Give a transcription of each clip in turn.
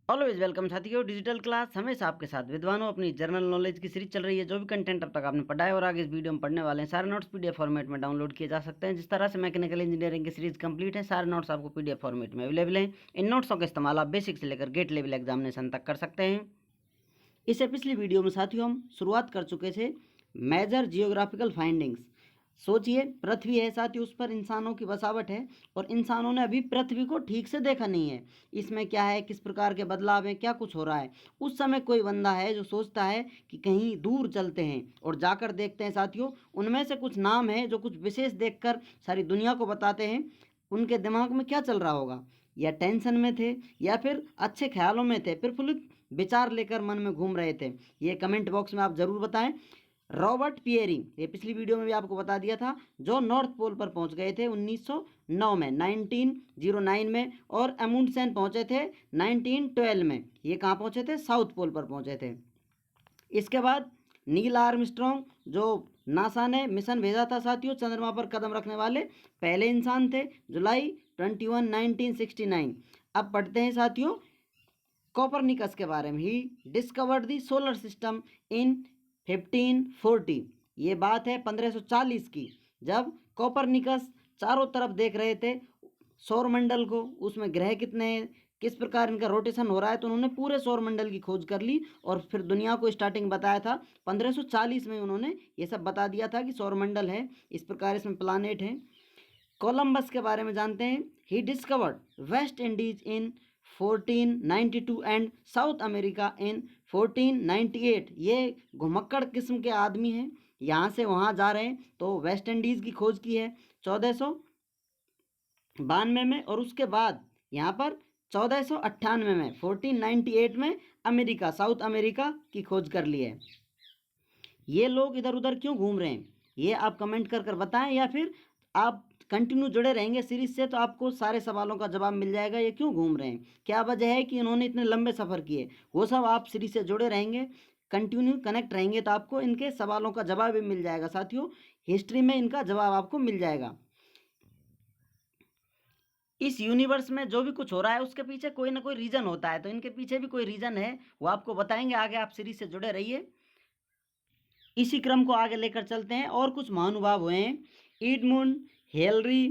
Always welcome साथियों, digital class हमेशा आपके साथ विद्वानों। अपनी जनरल नॉलेज की सीरीज चल रही है। जो भी कंटेंट अब तक आपने पढ़ा है और आगे इस वीडियो में पढ़ने वाले हैं, सारे नोट्स पीडीएफ फॉर्मेट में डाउनलोड किए जा सकते हैं। जिस तरह से मैकेनिकल इंजीनियरिंग की सीरीज कंप्लीट है, सारे नोट्स आपको पीडीएफ फॉर्मेट में अवेलेबल हैं। इन नोट्सों का इस्तेमाल आप बेसिक से लेकर गेट लेवल एग्जामिनेशन तक कर सकते हैं। इससे पिछली वीडियो में साथियों हम शुरुआत कर चुके थे मेजर जियोग्राफिकल फाइंडिंग्स। सोचिए, पृथ्वी है साथियों, उस पर इंसानों की बसावट है और इंसानों ने अभी पृथ्वी को ठीक से देखा नहीं है। इसमें क्या है, किस प्रकार के बदलाव हैं, क्या कुछ हो रहा है। उस समय कोई बंदा है जो सोचता है कि कहीं दूर चलते हैं और जाकर देखते हैं साथियों। उनमें से कुछ नाम है जो कुछ विशेष देखकर सारी दुनिया को बताते हैं। उनके दिमाग में क्या चल रहा होगा, या टेंशन में थे या फिर अच्छे ख्यालों में थे, प्रफुल्लित विचार लेकर मन में घूम रहे थे, ये कमेंट बॉक्स में आप जरूर बताएं। रॉबर्ट पियरी, ये पिछली वीडियो में भी आपको बता दिया था, जो नॉर्थ पोल पर पहुंच गए थे 1909 में, 1909 में, और अमुंडसेन पहुंचे थे 1912 में। ये कहाँ पहुंचे थे? साउथ पोल पर पहुंचे थे। इसके बाद नील आर्मस्ट्रॉन्ग, जो नासा ने मिशन भेजा था साथियों, चंद्रमा पर कदम रखने वाले पहले इंसान थे, जुलाई 21, 1969। अब पढ़ते हैं साथियों कोपरनिकस के बारे में। He discovered the solar system in 1540। ये बात है 1540 की, जब कोपरनिकस चारों तरफ देख रहे थे सौरमंडल को, उसमें ग्रह कितने हैं, किस प्रकार इनका रोटेशन हो रहा है। तो उन्होंने पूरे सौरमंडल की खोज कर ली और फिर दुनिया को स्टार्टिंग बताया था 1540 में। उन्होंने ये सब बता दिया था कि सौरमंडल है, इस प्रकार इसमें प्लानेट हैं। कोलंबस के बारे में जानते हैं। He discovered West Indies in 1492 and South America in 1498। ये घुमक्कड़ किस्म के आदमी हैं, यहाँ से वहाँ जा रहे हैं। तो वेस्ट इंडीज़ की खोज की है 1492 में, और उसके बाद यहाँ पर 1498 में, 1498 में अमेरिका, साउथ अमेरिका की खोज कर ली है। ये लोग इधर उधर क्यों घूम रहे हैं, ये आप कमेंट कर कर बताएं, या फिर आप कंटिन्यू जुड़े रहेंगे सीरीज से तो आपको सारे सवालों का जवाब मिल जाएगा। ये क्यों घूम रहे हैं, क्या वजह है कि इन्होंने इतने लंबे सफ़र किए, वो सब आप सीरीज से जुड़े रहेंगे, कंटिन्यू कनेक्ट रहेंगे तो आपको इनके सवालों का जवाब भी मिल जाएगा साथियों। हिस्ट्री में इनका जवाब आपको मिल जाएगा। इस यूनिवर्स में जो भी कुछ हो रहा है उसके पीछे कोई ना कोई रीज़न होता है, तो इनके पीछे भी कोई रीज़न है, वो आपको बताएंगे आगे। आप सीरीज से जुड़े रहिए। इसी क्रम को आगे लेकर चलते हैं। और कुछ महानुभाव हुए हैं, Edmund Henry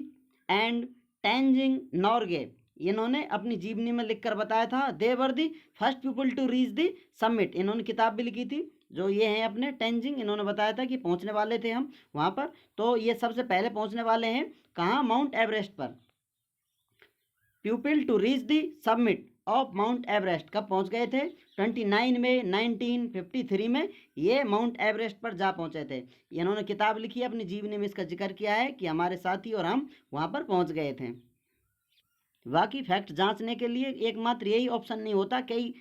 and Tenzing Norgay. इन्होंने अपनी जीवनी में लिखकर बताया था, they were the first people to reach the summit. इन्होंने किताब भी लिखी थी, जो ये हैं अपने टेंजिंग। इन्होंने बताया था कि पहुंचने वाले थे हम वहां पर। तो ये सबसे पहले पहुंचने वाले हैं कहाँ? माउंट एवरेस्ट पर। People to reach the summit of Mount Everest कब पहुंच गए थे? 29 में 1953 में ये माउंट एवरेस्ट पर जा पहुंचे थे। इन्होंने किताब लिखी है, अपनी जीवनी में इसका जिक्र किया है कि हमारे साथी और हम वहां पर पहुंच गए थे। बाकी फैक्ट जांचने के लिए एकमात्र यही ऑप्शन नहीं होता, कई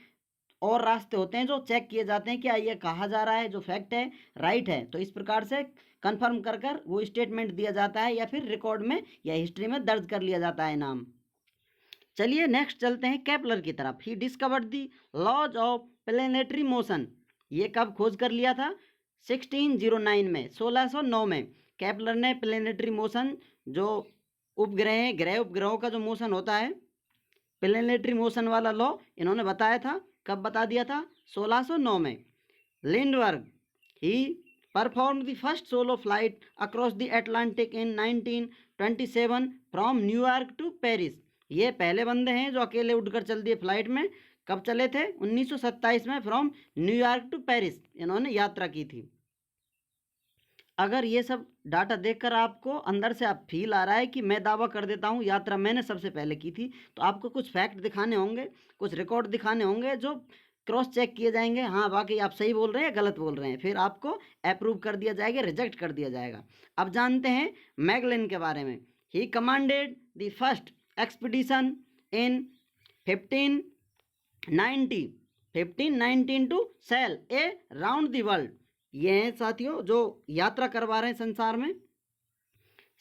और रास्ते होते हैं जो चेक किए जाते हैं, क्या ये कहा जा रहा है जो फैक्ट है राइट है। तो इस प्रकार से कंफर्म कर कर वो स्टेटमेंट दिया जाता है, या फिर रिकॉर्ड में या हिस्ट्री में दर्ज कर लिया जाता है नाम। चलिए नेक्स्ट चलते हैं केपलर की तरफ। He discovered the laws of planetary motion. ये कब खोज कर लिया था? 1609 में, 1609 में केपलर ने प्लेनेटरी मोशन, जो उपग्रह हैं, ग्रह उपग्रहों का जो मोशन होता है, प्लेनेटरी मोशन वाला लॉ इन्होंने बताया था। कब बता दिया था? 1609 में। Lindbergh, he performed the first solo flight across the Atlantic in 1927 from New York to Paris. ये पहले बंदे हैं जो अकेले उड़कर चल दिए फ्लाइट में। कब चले थे? 1927 में, फ्रॉम न्यूयॉर्क टू पेरिस इन्होंने यात्रा की थी। अगर ये सब डाटा देखकर आपको अंदर से आप फील आ रहा है कि मैं दावा कर देता हूँ यात्रा मैंने सबसे पहले की थी, तो आपको कुछ फैक्ट दिखाने होंगे, कुछ रिकॉर्ड दिखाने होंगे जो क्रॉस चेक किए जाएंगे। हाँ वाकई आप सही बोल रहे हैं, गलत बोल रहे हैं, फिर आपको अप्रूव कर दिया जाएगा, रिजेक्ट कर दिया जाएगा। अब जानते हैं मैगलिन के बारे में। He commanded the first expedition in 1519 to sail around the world. ये हैं साथियों जो यात्रा करवा रहे हैं संसार में।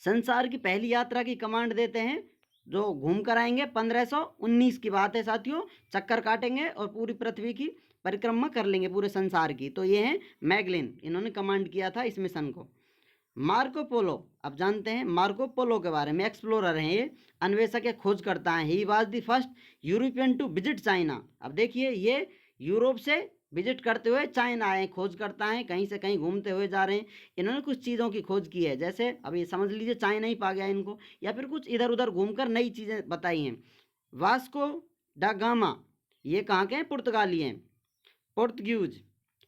संसार की पहली यात्रा की कमांड देते हैं, जो घूम कर आएंगे। 1519 की बात है साथियों, चक्कर काटेंगे और पूरी पृथ्वी की परिक्रमा कर लेंगे, पूरे संसार की। तो ये हैं मैगलिन, इन्होंने कमांड किया था इस मिशन को। मार्को पोलो, अब जानते हैं मार्को पोलो के बारे में। एक्सप्लोरर हैं ये, अन्वेषक या खोजकर्ता हैं। He was the first European to visit China. अब देखिए ये यूरोप से विजिट करते हुए चाइना आए, खोज करता है, कहीं से कहीं घूमते हुए जा रहे हैं। इन्होंने कुछ चीज़ों की खोज की है, जैसे अभी समझ लीजिए चाइना ही पा गया इनको, या फिर कुछ इधर उधर घूमकर नई चीज़ें बताई हैं। वास्को डा गामा, ये कहाँ के हैं? पुर्तगाली हैं, Portuguese.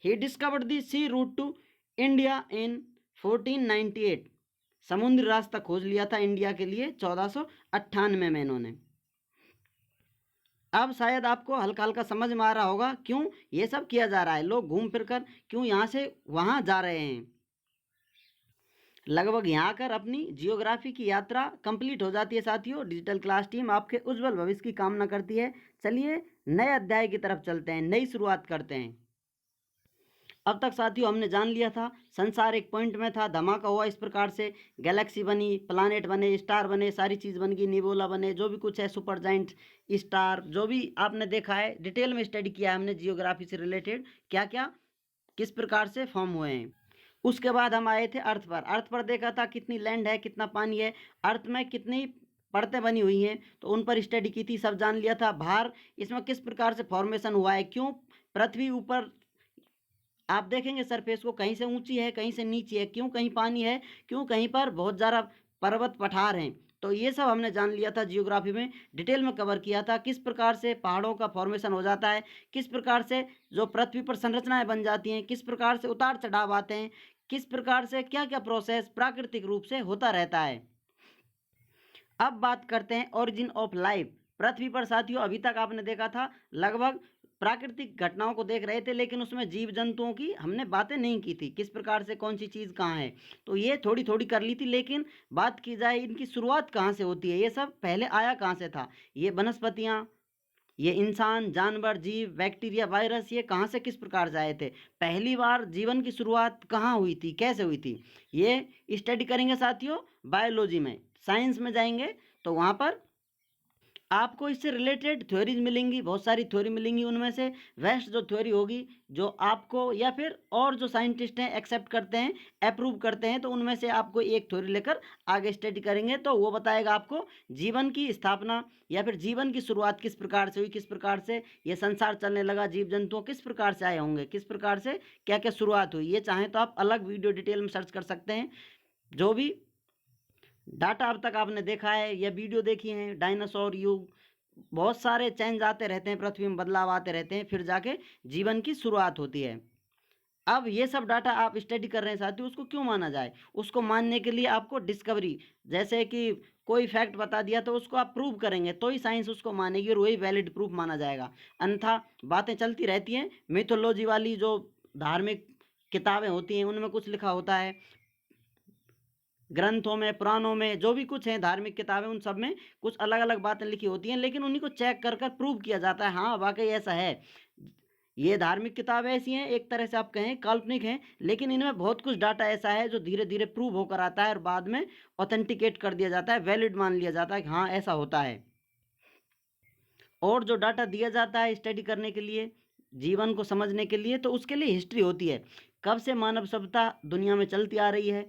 He discovered the sea route to India in 1498, समुद्री रास्ता खोज लिया था इंडिया के लिए 1498 में इन्होंने। अब शायद आपको हल्का हल्का समझ में आ रहा होगा क्यों ये सब किया जा रहा है, लोग घूम फिर कर क्यों यहाँ से वहाँ जा रहे हैं। लगभग यहाँ आकर अपनी जियोग्राफी की यात्रा कंप्लीट हो जाती है साथियों। डिजिटल क्लास टीम आपके उज्जवल भविष्य की कामना करती है। चलिए नए अध्याय की तरफ चलते हैं, नई शुरुआत करते हैं। अब तक साथियों हमने जान लिया था संसार एक पॉइंट में था, धमाका हुआ इस प्रकार से, गैलेक्सी बनी, प्लानेट बने, स्टार बने, सारी चीज़ बन गई, निबोला बने, जो भी कुछ है, सुपर जाइंट स्टार, जो भी आपने देखा है, डिटेल में स्टडी किया है हमने जियोग्राफी से रिलेटेड, क्या क्या किस प्रकार से फॉर्म हुए हैं। उसके बाद हम आए थे अर्थ पर। अर्थ पर देखा था कितनी लैंड है, कितना पानी है, अर्थ में कितनी परतें बनी हुई हैं, तो उन पर स्टडी की थी, सब जान लिया था। भार, इसमें किस प्रकार से फॉर्मेशन हुआ है, क्यों पृथ्वी ऊपर आप देखेंगे सरफेस को, कहीं से ऊंची है, कहीं से नीची है, क्यों कहीं पानी है, क्यों कहीं पर बहुत ज़्यादा पर्वत पठार हैं। तो ये सब हमने जान लिया था, जियोग्राफी में डिटेल में कवर किया था, किस प्रकार से पहाड़ों का फॉर्मेशन हो जाता है, किस प्रकार से जो पृथ्वी पर संरचनाएं बन जाती हैं, किस प्रकार से उतार चढ़ाव आते हैं, किस प्रकार से क्या क्या प्रोसेस प्राकृतिक रूप से होता रहता है। अब बात करते हैं ओरिजिन ऑफ लाइफ। पृथ्वी पर साथियों अभी तक आपने देखा था लगभग प्राकृतिक घटनाओं को देख रहे थे, लेकिन उसमें जीव जंतुओं की हमने बातें नहीं की थी, किस प्रकार से कौन सी चीज़ कहाँ है, तो ये थोड़ी थोड़ी कर ली थी। लेकिन बात की जाए इनकी शुरुआत कहाँ से होती है, ये सब पहले आया कहाँ से था, ये वनस्पतियाँ, ये इंसान, जानवर, जीव, बैक्टीरिया, वायरस, ये कहाँ से किस प्रकार से आए थे, पहली बार जीवन की शुरुआत कहाँ हुई थी, कैसे हुई थी, ये स्टडी करेंगे साथियों बायोलॉजी में। साइंस में जाएंगे तो वहाँ पर आपको इससे रिलेटेड थ्योरीज मिलेंगी, बहुत सारी थ्योरी मिलेंगी, उनमें से बेस्ट जो थ्योरी होगी, जो आपको या फिर और जो साइंटिस्ट हैं एक्सेप्ट करते हैं, अप्रूव करते हैं, तो उनमें से आपको एक थ्योरी लेकर आगे स्टडी करेंगे, तो वो बताएगा आपको जीवन की स्थापना या फिर जीवन की शुरुआत किस प्रकार से हुई, किस प्रकार से ये संसार चलने लगा, जीव जंतुओं किस प्रकार से आए होंगे, किस प्रकार से क्या क्या शुरुआत हुई। ये चाहें तो आप अलग वीडियो डिटेल में सर्च कर सकते हैं। जो भी डाटा अब तक आपने देखा है या वीडियो देखी है, डायनासोर युग, बहुत सारे चेंज आते रहते हैं, पृथ्वी में बदलाव आते रहते हैं, फिर जाके जीवन की शुरुआत होती है। अब ये सब डाटा आप स्टडी कर रहे हैं साथियों, उसको क्यों माना जाए, उसको मानने के लिए आपको डिस्कवरी, जैसे कि कोई फैक्ट बता दिया तो उसको आप प्रूव करेंगे तो ही साइंस उसको मानेगी और वही वैलिड प्रूफ माना जाएगा, अन्यथा बातें चलती रहती हैं। मिथोलॉजी वाली जो धार्मिक किताबें होती हैं उनमें कुछ लिखा होता है, ग्रंथों में, पुराणों में, जो भी कुछ है धार्मिक किताबें, उन सब में कुछ अलग अलग बातें लिखी होती हैं, लेकिन उन्हीं को चेक कर कर प्रूव किया जाता है, हाँ वाकई ऐसा है। ये धार्मिक किताबें ऐसी हैं, एक तरह से आप कहें काल्पनिक हैं, लेकिन इनमें बहुत कुछ डाटा ऐसा है जो धीरे धीरे प्रूव होकर आता है और बाद में ऑथेंटिकेट कर दिया जाता है, वैलिड मान लिया जाता है कि हाँ ऐसा होता है। और जो डाटा दिया जाता है स्टडी करने के लिए, जीवन को समझने के लिए, तो उसके लिए हिस्ट्री होती है, कब से मानव सभ्यता दुनिया में चलती आ रही है,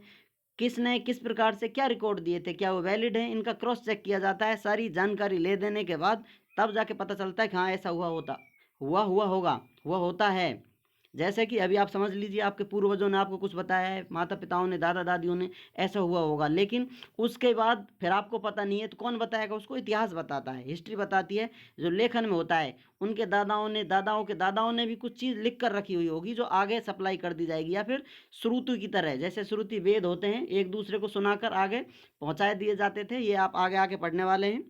किसने किस प्रकार से क्या रिकॉर्ड दिए थे, क्या वो वैलिड है, इनका क्रॉस चेक किया जाता है। सारी जानकारी ले देने के बाद तब जाके पता चलता है कि हाँ ऐसा हुआ होगा, हुआ होता है। जैसे कि अभी आप समझ लीजिए आपके पूर्वजों ने आपको कुछ बताया है, माता पिताओं ने, दादा दादियों ने, ऐसा हुआ होगा, लेकिन उसके बाद फिर आपको पता नहीं है तो कौन बताएगा उसको, इतिहास बताता है, हिस्ट्री बताती है, जो लेखन में होता है। उनके दादाओं ने, दादाओं के दादाओं ने भी कुछ चीज़ लिख कर रखी हुई होगी जो आगे सप्लाई कर दी जाएगी, या फिर श्रुति की तरह, जैसे श्रुति वेद होते हैं एक दूसरे को सुनाकर आगे पहुँचाए दिए जाते थे, ये आप आगे आके पढ़ने वाले हैं।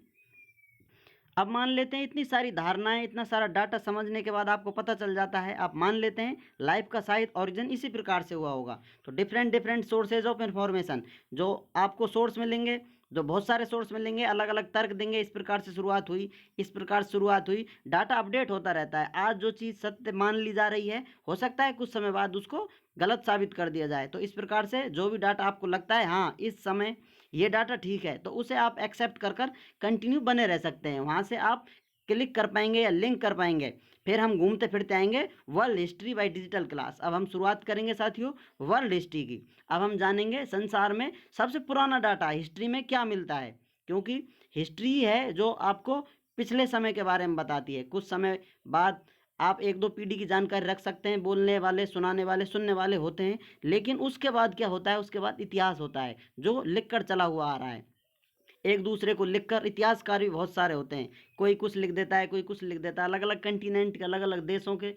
अब मान लेते हैं इतनी सारी धारणाएं, इतना सारा डाटा समझने के बाद आपको पता चल जाता है, आप मान लेते हैं लाइफ का शायद ओरिजिन इसी प्रकार से हुआ होगा। तो different different sources of information, जो आपको सोर्स मिलेंगे, जो बहुत सारे सोर्स मिलेंगे, अलग अलग तर्क देंगे, इस प्रकार से शुरुआत हुई, इस प्रकार से शुरुआत हुई। डाटा अपडेट होता रहता है, आज जो चीज़ सत्य मान ली जा रही है, हो सकता है कुछ समय बाद उसको गलत साबित कर दिया जाए। तो इस प्रकार से जो भी डाटा आपको लगता है हाँ इस समय ये डाटा ठीक है, तो उसे आप एक्सेप्ट कर कर कंटिन्यू बने रह सकते हैं, वहाँ से आप क्लिक कर पाएंगे या लिंक कर पाएंगे। फिर हम घूमते फिरते आएंगे world history by digital class. अब हम शुरुआत करेंगे साथियों वर्ल्ड हिस्ट्री की। अब हम जानेंगे संसार में सबसे पुराना डाटा हिस्ट्री में क्या मिलता है, क्योंकि हिस्ट्री है जो आपको पिछले समय के बारे में बताती है। कुछ समय बाद आप 1-2 पीढ़ी की जानकारी रख सकते हैं, बोलने वाले, सुनाने वाले, सुनने वाले होते हैं, लेकिन उसके बाद क्या होता है, उसके बाद इतिहास होता है जो लिख कर चला हुआ आ रहा है। एक दूसरे को लिखकर इतिहासकार भी बहुत सारे होते हैं, कोई कुछ लिख देता है, कोई कुछ लिख देता है। अलग अलग कंटिनेंट के, अलग अलग देशों के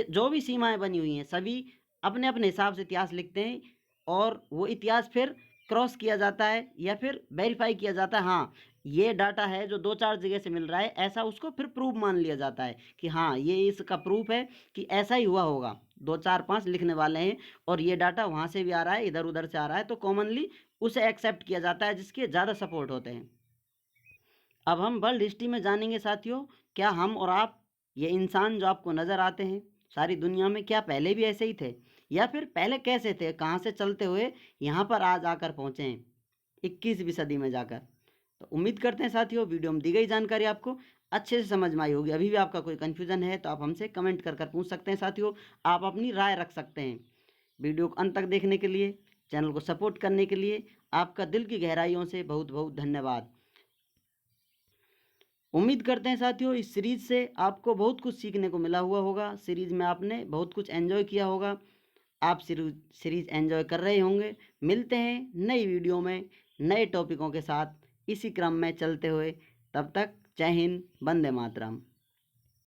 जो भी सीमाएं बनी हुई हैं, सभी अपने अपने हिसाब से इतिहास लिखते हैं, और वो इतिहास फिर क्रॉस किया जाता है या फिर वेरीफाई किया जाता है। हाँ, ये डाटा है जो 2-4 जगह से मिल रहा है, ऐसा उसको फिर प्रूफ मान लिया जाता है कि हाँ ये इसका प्रूफ है कि ऐसा ही हुआ होगा। 2-4-5 लिखने वाले हैं और ये डाटा वहाँ से भी आ रहा है, इधर उधर से आ रहा है, तो कॉमनली उसे एक्सेप्ट किया जाता है जिसके ज़्यादा सपोर्ट होते हैं। अब हम वर्ल्ड हिस्ट्री में जानेंगे साथियों, क्या हम और आप, ये इंसान जो आपको नज़र आते हैं सारी दुनिया में, क्या पहले भी ऐसे ही थे, या फिर पहले कैसे थे, कहाँ से चलते हुए यहाँ पर आज आकर पहुँचे हैं 21वीं सदी में जाकर। तो उम्मीद करते हैं साथियों वीडियो में दी गई जानकारी आपको अच्छे से समझ में आई होगी। अभी भी आपका कोई कन्फ्यूज़न है तो आप हमसे कमेंट कर कर पूछ सकते हैं साथियों, आप अपनी राय रख सकते हैं। वीडियो को अंत तक देखने के लिए, चैनल को सपोर्ट करने के लिए आपका दिल की गहराइयों से बहुत बहुत धन्यवाद। उम्मीद करते हैं साथियों इस सीरीज़ से आपको बहुत कुछ सीखने को मिला हुआ होगा, सीरीज़ में आपने बहुत कुछ एंजॉय किया होगा, आप सीरीज़ एंजॉय कर रहे होंगे। मिलते हैं नई वीडियो में नए टॉपिकों के साथ इसी क्रम में चलते हुए, तब तक जय हिंद, वंदे मातरम।